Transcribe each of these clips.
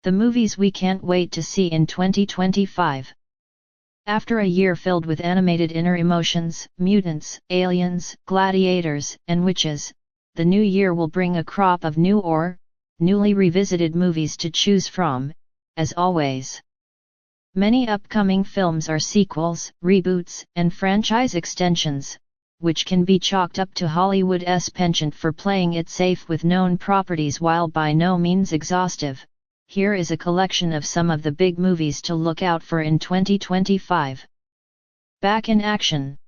The movies we can't wait to see in 2025. After a year filled with animated inner emotions, mutants, aliens, gladiators, and witches, the new year will bring a crop of new or newly revisited movies to choose from, as always. Many upcoming films are sequels, reboots, and franchise extensions, which can be chalked up to Hollywood's penchant for playing it safe with known properties while by no means exhaustive. Here is a collection of some of the big movies to look out for in 2025. Back in action.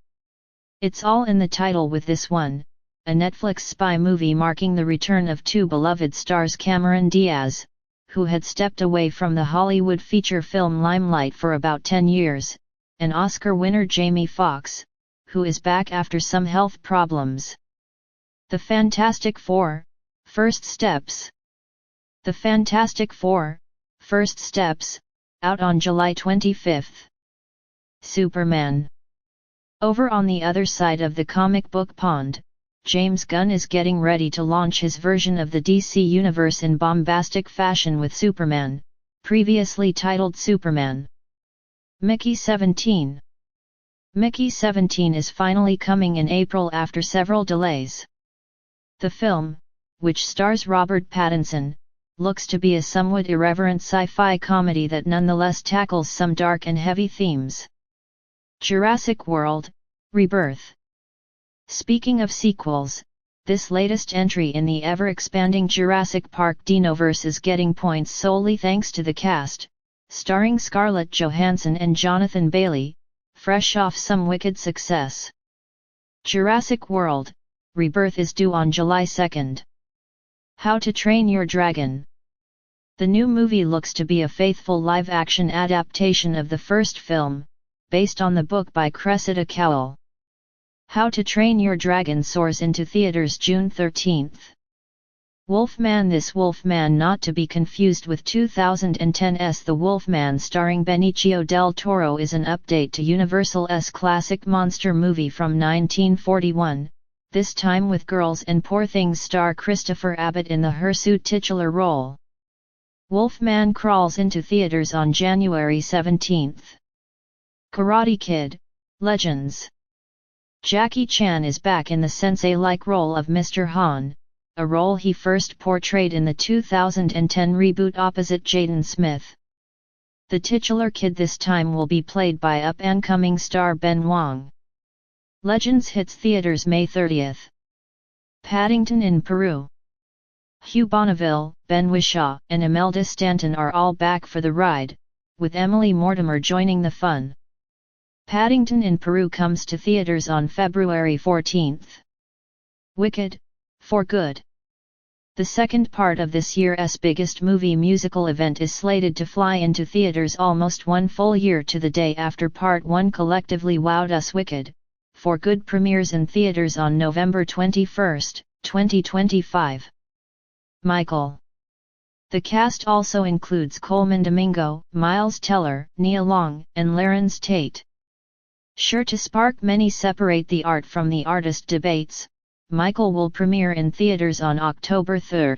It's all in the title with this one, a Netflix spy movie marking the return of two beloved stars Cameron Diaz, who had stepped away from the Hollywood feature film limelight for about 10 years, and Oscar winner Jamie Foxx, who is back after some health problems. The Fantastic Four: First Steps. The Fantastic Four: First Steps, out on July 25. Superman. Over on the other side of the comic book pond, James Gunn is getting ready to launch his version of the DC Universe in bombastic fashion with Superman, previously titled Superman. Mickey 17. Mickey 17 is finally coming in April after several delays. The film, which stars Robert Pattinson, looks to be a somewhat irreverent sci-fi comedy that nonetheless tackles some dark and heavy themes. Jurassic World: Rebirth. Speaking of sequels, this latest entry in the ever-expanding Jurassic Park Dinoverse is getting points solely thanks to the cast, starring Scarlett Johansson and Jonathan Bailey, fresh off some wicked success. Jurassic World: Rebirth is due on July 2. How to Train Your Dragon. The new movie looks to be a faithful live-action adaptation of the first film, based on the book by Cressida Cowell. How to Train Your Dragon soars into theaters June 13. Wolfman. This Wolfman, not to be confused with 2010's The Wolfman starring Benicio del Toro, is an update to Universal's classic monster movie from 1941, this time with Girls and Poor Things star Christopher Abbott in the hirsute titular role. Wolfman crawls into theaters on January 17. Karate Kid: Legends. Jackie Chan is back in the sensei-like role of Mr. Han, a role he first portrayed in the 2010 reboot opposite Jaden Smith. The titular kid this time will be played by up-and-coming star Ben Wong. Legends hits theaters May 30. Paddington in Peru. Hugh Bonneville, Ben Whishaw, and Imelda Stanton are all back for the ride, with Emily Mortimer joining the fun. Paddington in Peru comes to theaters on February 14. Wicked: For Good. The second part of this year's biggest movie musical event is slated to fly into theaters almost one full year to the day after Part 1 collectively wowed us. Wicked: For Good premieres in theaters on November 21, 2025. Michael. The cast also includes Coleman Domingo, Miles Teller, Nia Long, and Larenz Tate. Sure to spark many separate the art from the artist debates, Michael will premiere in theaters on October 3.